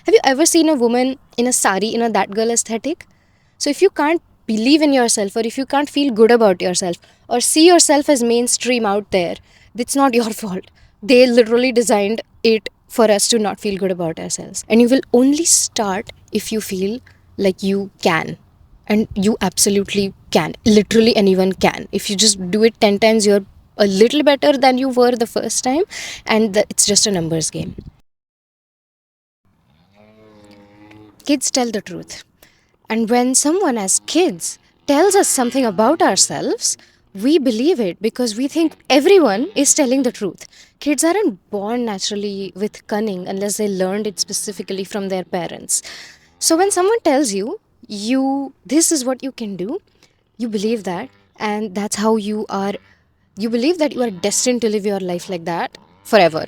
Have you ever seen a woman in a sari in a that girl aesthetic? So if you can't believe in yourself, or if you can't feel good about yourself, or see yourself as mainstream out there, it's not your fault. They literally designed it for us to not feel good about ourselves. And you will only start if you feel like you can. And you absolutely can. Literally anyone can. If you just do it 10 times, you're a little better than you were the first time. And it's just a numbers game. Kids tell the truth. And when someone as kids tells us something about ourselves, we believe it because we think everyone is telling the truth. Kids aren't born naturally with cunning unless they learned it specifically from their parents. So when someone tells you, this is what you can do, you believe that, and that's how you believe that you are destined to live your life like that forever.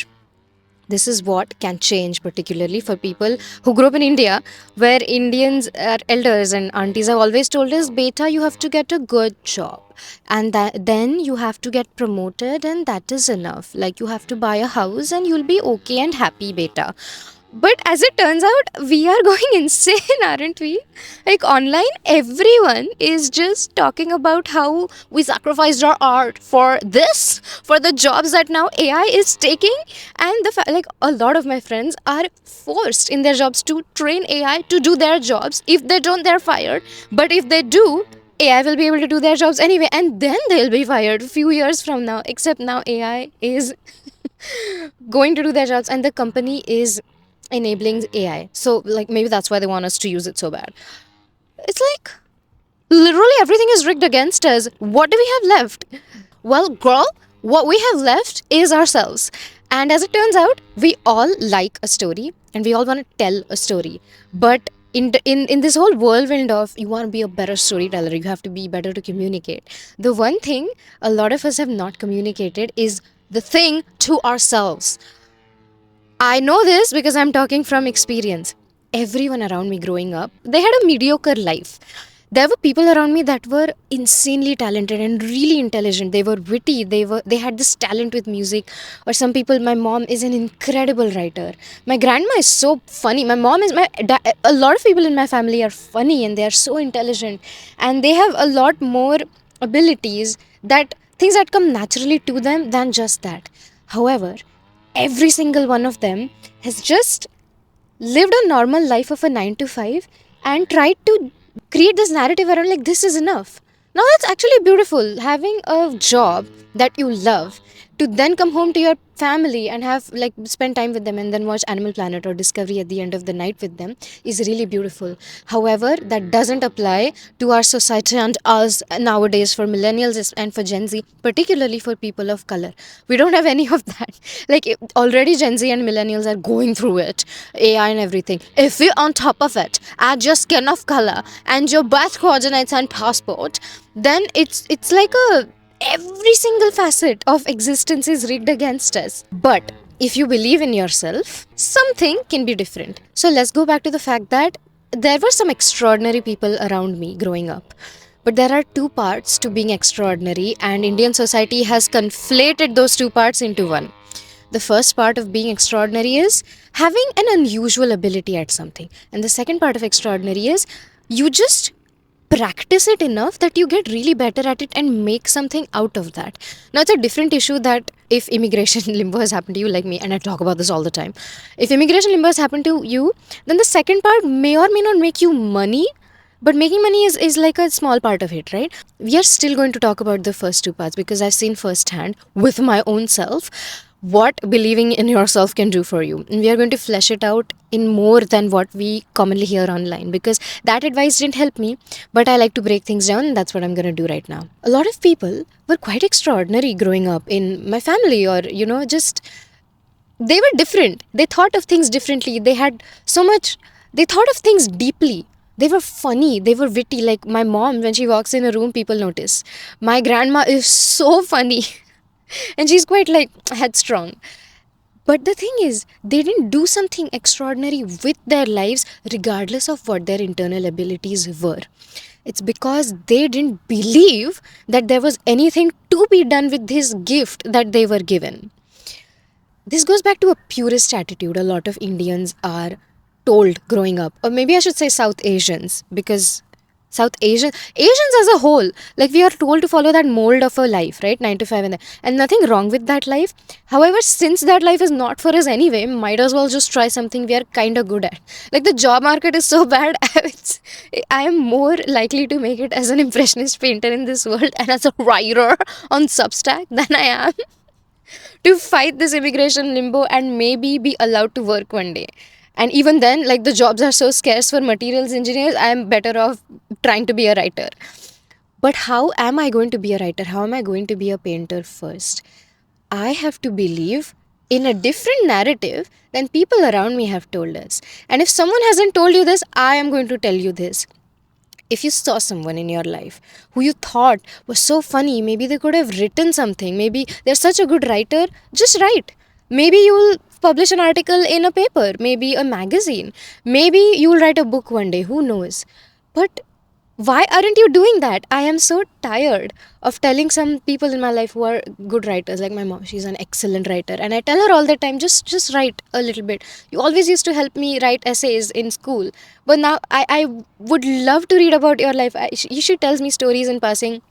This is what can change, particularly for people who grew up in India, where Indians, elders and aunties have always told us, beta, you have to get a good job. And then you have to get promoted, and that is enough. Like, you have to buy a house, and you'll be okay and happy, beta. But as it turns out, we are going insane, aren't we? Like online, everyone is just talking about how we sacrificed our art for this, for the jobs that now AI is taking. And like a lot of my friends are forced in their jobs to train AI to do their jobs. If they don't, they're fired. But if they do, AI will be able to do their jobs anyway, and then they'll be fired a few years from now. Except now AI is going to do their jobs, and the company is enabling AI. So, like, maybe that's why they want us to use it so bad. It's like literally everything is rigged against us. What do we have left? Well, girl, what we have left is ourselves. And as it turns out, we all like a story and we all want to tell a story. But in this whole whirlwind of you want to be a better storyteller, you have to be better to communicate. The one thing a lot of us have not communicated is the thing to ourselves. I know this because I'm talking from experience. Everyone around me growing up, they had a mediocre life. There were people around me that were insanely talented and really intelligent. They were witty. They had this talent with music. Or some people, my mom is an incredible writer. My grandma is so funny. My mom is a lot of people in my family are funny and they are so intelligent, and they have a lot more abilities, that things that come naturally to them than just that. However, every single one of them has just lived a normal life of a 9 to 5 and tried to create this narrative around like this is enough. Now that's actually beautiful, having a job that you love, to then come home to your family and have like spend time with them and then watch Animal Planet or Discovery at the end of the night with them is really beautiful. However, that doesn't apply to our society and us nowadays, for millennials and for Gen Z, particularly for people of color. We don't have any of that. Like, already Gen Z and millennials are going through it, AI and everything. If we on top of it add your skin of color and your birth coordinates and passport, then it's like a every single facet of existence is rigged against us. But if you believe in yourself, something can be different. So let's go back to the fact that there were some extraordinary people around me growing up. But there are two parts to being extraordinary, and Indian society has conflated those two parts into one. The first part of being extraordinary is having an unusual ability at something. And the second part of extraordinary is you just practice it enough that you get really better at it and make something out of that. Now, it's a different issue that if immigration limbo has happened to you, like me, and I talk about this all the time, if immigration limbo has happened to you, then the second part may or may not make you money, but making money is like a small part of it, right? We are still going to talk about the first two parts because I've seen firsthand with my own self what believing in yourself can do for you. And we are going to flesh it out in more than what we commonly hear online, because that advice didn't help me, but I like to break things down, and that's what I'm going to do right now. A lot of people were quite extraordinary growing up in my family, or, just they were different. They thought of things differently. They had so much, they thought of things deeply. They were funny, they were witty. Like my mom, when she walks in a room, people notice. My grandma is so funny. And she's quite like headstrong. But the thing is, they didn't do something extraordinary with their lives regardless of what their internal abilities were. It's because they didn't believe that there was anything to be done with this gift that they were given. This goes back to a purist attitude a lot of Indians are told growing up, or maybe I should say South Asians, because Asians as a whole, like we are told to follow that mold of a life, right? 9 to 5, and nothing wrong with that life. However, since that life is not for us anyway, might as well just try something we are kind of good at. Like the job market is so bad, I am more likely to make it as an impressionist painter in this world and as a writer on Substack than I am to fight this immigration limbo and maybe be allowed to work one day. And even then, like the jobs are so scarce for materials engineers, I am better off trying to be a writer. But how am I going to be a writer? How am I going to be a painter first? I have to believe in a different narrative than people around me have told us. And if someone hasn't told you this, I am going to tell you this. If you saw someone in your life who you thought was so funny, maybe they could have written something, maybe they're such a good writer, just write. Maybe you'll publish an article in a paper, maybe a magazine, maybe you'll write a book one day, who knows. But why aren't you doing that? I am so tired of telling some people in my life who are good writers, like my mom. She's an excellent writer, and I tell her all the time, just write a little bit. You always used to help me write essays in school, but now I would love to read about your life. She tells me stories in passing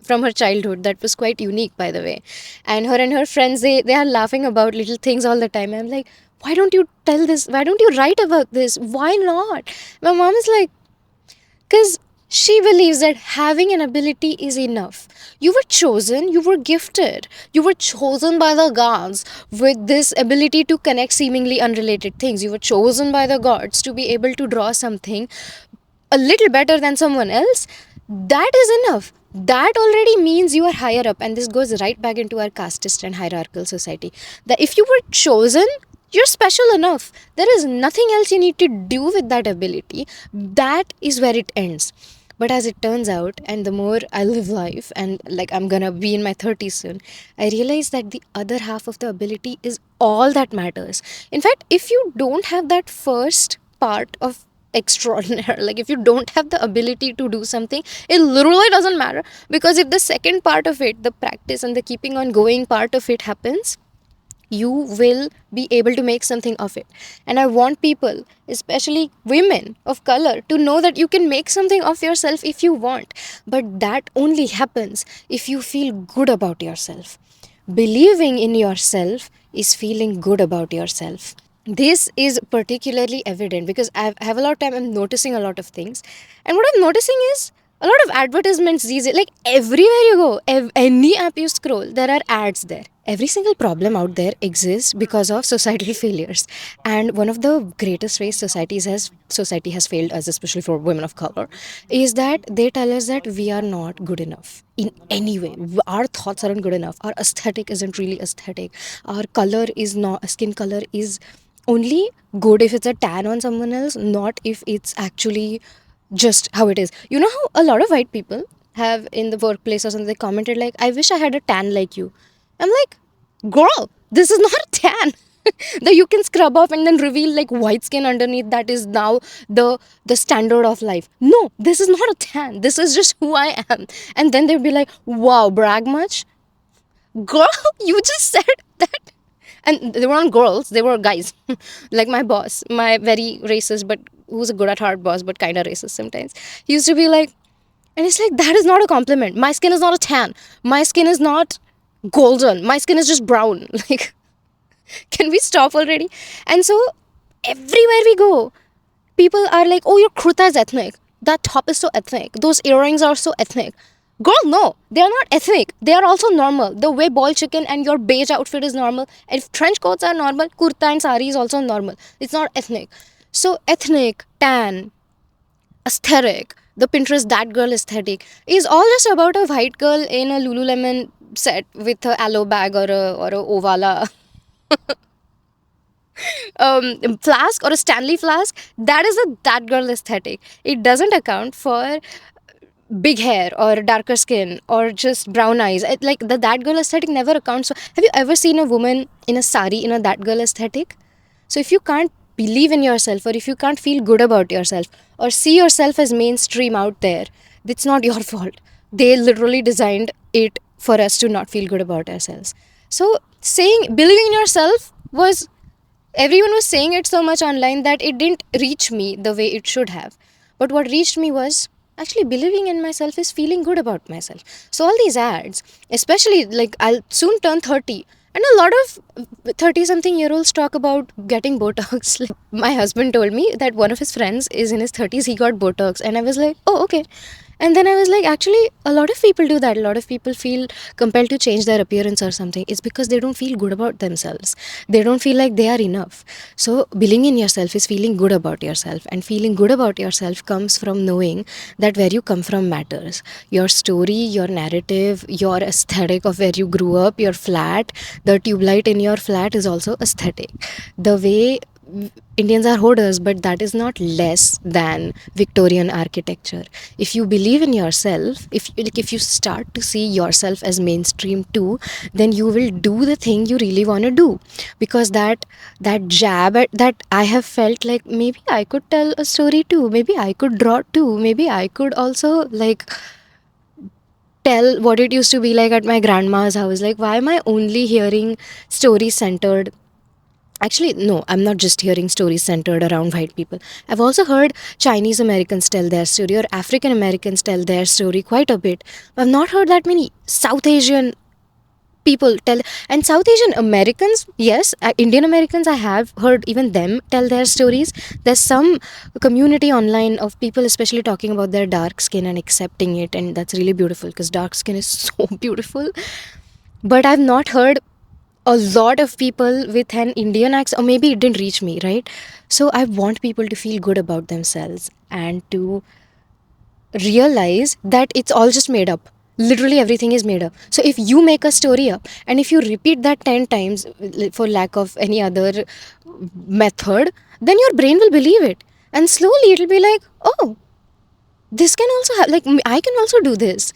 from her childhood that was quite unique, by the way. And her friends, they are laughing about little things all the time. I'm like, why don't you tell this? Why don't you write about this? Why not? My mom is like, because she believes that having an ability is enough. You were chosen, you were gifted, you were chosen by the gods with this ability to connect seemingly unrelated things. You were chosen by the gods to be able to draw something a little better than someone else. That is enough. That already means you are higher up, and this goes right back into our casteist and hierarchical society. That if you were chosen, you're special enough. There is nothing else you need to do with that ability. That is where it ends. But as it turns out, and the more I live life, and like I'm gonna be in my 30s soon, I realize that the other half of the ability is all that matters. In fact, if you don't have that first part of extraordinary, like if you don't have the ability to do something, it literally doesn't matter, because if the second part of it, the practice and the keeping on going part of it happens, you will be able to make something of it. And I want people, especially women of color, to know that you can make something of yourself if you want. But that only happens if you feel good about yourself. Believing in yourself is feeling good about yourself. This is particularly evident because I have a lot of time, I'm noticing a lot of things. And what I'm noticing is a lot of advertisements these days. Like everywhere you go, any app you scroll, there are ads there. Every single problem out there exists because of societal failures. And one of the greatest ways society has failed us, especially for women of color, is that they tell us that we are not good enough in any way. Our thoughts aren't good enough. Our aesthetic isn't really aesthetic. Our color is not, skin color is only good if it's a tan on someone else, not if it's actually just how it is. You know how a lot of white people have in the workplace or something, they commented like, I wish I had a tan like you. I'm like, girl, this is not a tan. That you can scrub off and then reveal like white skin underneath, that is now the standard of life. No, this is not a tan. This is just who I am. And then they'd be like, wow, brag much? Girl, you just said that. And they weren't girls, they were guys. Like my boss, my very racist, but who's a good at heart boss, but kind of racist sometimes. He used to be like, and it's like, that is not a compliment. My skin is not a tan. My skin is not golden. My skin is just brown. Like, can we stop already? And so, everywhere we go, people are like, oh, your kurta is ethnic. That top is so ethnic. Those earrings are so ethnic. Girl, no, they are not ethnic. They are also normal. The way boiled chicken and your beige outfit is normal. If trench coats are normal, kurta and sari is also normal. It's not ethnic. So, ethnic, tan, aesthetic, the Pinterest that girl aesthetic is all just about a white girl in a Lululemon set with a aloe bag or a Ovala flask or a Stanley flask. That is a that girl aesthetic. It doesn't account for big hair or darker skin or just brown eyes. Like the that girl aesthetic never accounts for. Have you ever seen a woman in a sari in a that girl aesthetic? So if you can't believe in yourself, or if you can't feel good about yourself, or see yourself as mainstream out there, it's not your fault. They literally designed it for us to not feel good about ourselves. So saying believing in yourself was Everyone was saying it so much online that it didn't reach me the way it should have. But what reached me was actually believing in myself, is feeling good about myself. So all these ads, especially like I'll soon turn 30, and a lot of 30 something year olds talk about getting Botox. Like, my husband told me that one of his friends is in his 30s, he got Botox, and I was like, oh, okay. And then I was like, actually, a lot of people do that. A lot of people feel compelled to change their appearance or something. It's because they don't feel good about themselves. They don't feel like they are enough. So, believing in yourself is feeling good about yourself. And feeling good about yourself comes from knowing that where you come from matters. Your story, your narrative, your aesthetic of where you grew up, your flat, the tube light in your flat is also aesthetic. The way Indians are hoarders, but that is not less than Victorian architecture. If you believe in yourself, if you start to see yourself as mainstream too, then you will do the thing you really want to do, because that jab at that I have felt like maybe I could tell a story too, maybe I could draw too, maybe I could also like tell what it used to be like at my grandma's house. Like, why am I only hearing stories centered? Actually, no, I'm not just hearing stories centered around white people. I've also heard Chinese Americans tell their story, or African Americans tell their story quite a bit. I've not heard that many South Asian people tell. And South Asian Americans, yes, Indian Americans, I have heard even them tell their stories. There's some community online of people especially talking about their dark skin and accepting it, and that's really beautiful because dark skin is so beautiful. But I've not heard a lot of people with an Indian accent, or maybe it didn't reach me, right? So I want people to feel good about themselves and to realize that it's all just made up. Literally everything is made up. So if you make a story up and if you repeat that 10 times for lack of any other method, then your brain will believe it. And slowly it'll be like, oh, this can also have, like, I can also do this.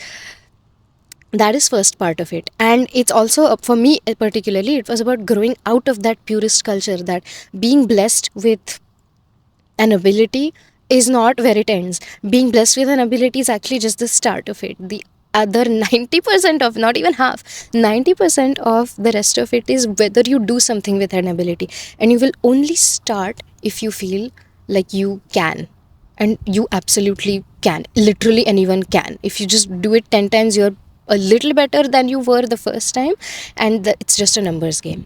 That is first part of it. And it's also for me particularly, it was about growing out of that purist culture, that being blessed with an ability is not where it ends. Being blessed with an ability is actually just the start of it. The other 90% of, not even half, 90% of the rest of it is whether you do something with an ability. And you will only start if you feel like you can. And you absolutely can. Literally anyone can. If you just do it 10 times, you're a little better than you were the first time. And it's just a numbers game.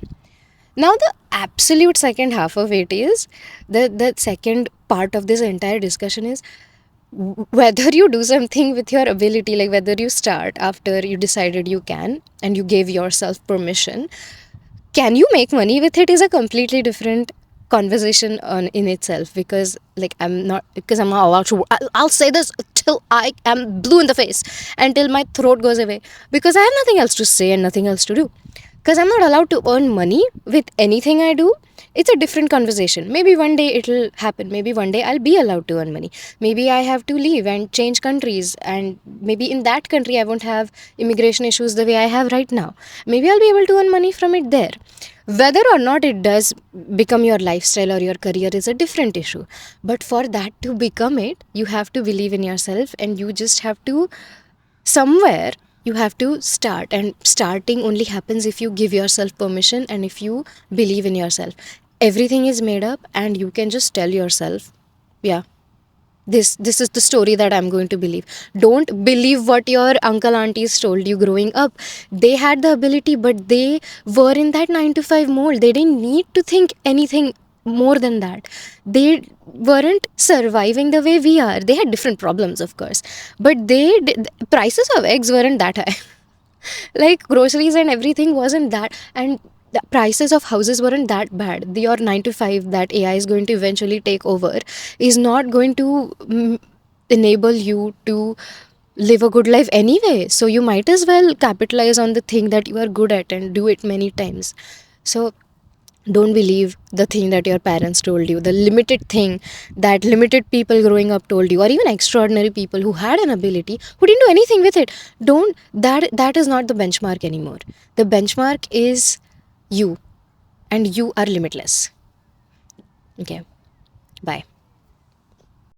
Now, the absolute second half of it is the second part of this entire discussion is whether you do something with your ability, like whether you start after you decided you can and you gave yourself permission. Can you make money with it is a completely different conversation in itself, because like I'm not, because I'm not allowed to. I'll say this till I am blue in the face, until my throat goes away, because I have nothing else to say and nothing else to do, because I'm not allowed to earn money with anything I do. It's a different conversation. Maybe one day it'll happen. Maybe one day I'll be allowed to earn money. Maybe I have to leave and change countries, and maybe in that country I won't have immigration issues the way I have right now. Maybe I'll be able to earn money from it there. Whether or not it does become your lifestyle or your career is a different issue. But for that to become it, you have to believe in yourself, and you just have to, somewhere you have to start. And starting only happens if you give yourself permission and if you believe in yourself. Everything is made up, and you can just tell yourself, yeah, this is the story that I'm going to believe. Don't believe what your uncle aunties told you growing up. They had the ability, but they were in that 9 to 5 mold. They didn't need to think anything more than that. They weren't surviving the way we are. They had different problems, of course, but prices of eggs weren't that high. Like groceries and everything wasn't that, and the prices of houses weren't that bad. Your 9 to 5 that AI is going to eventually take over is not going to enable you to live a good life anyway, so you might as well capitalize on the thing that you are good at and do it many times. So don't believe the thing that your parents told you, the limited thing that limited people growing up told you, or even extraordinary people who had an ability who didn't do anything with it. Don't, that is not the benchmark anymore. The benchmark is you, and you are limitless. Okay, bye.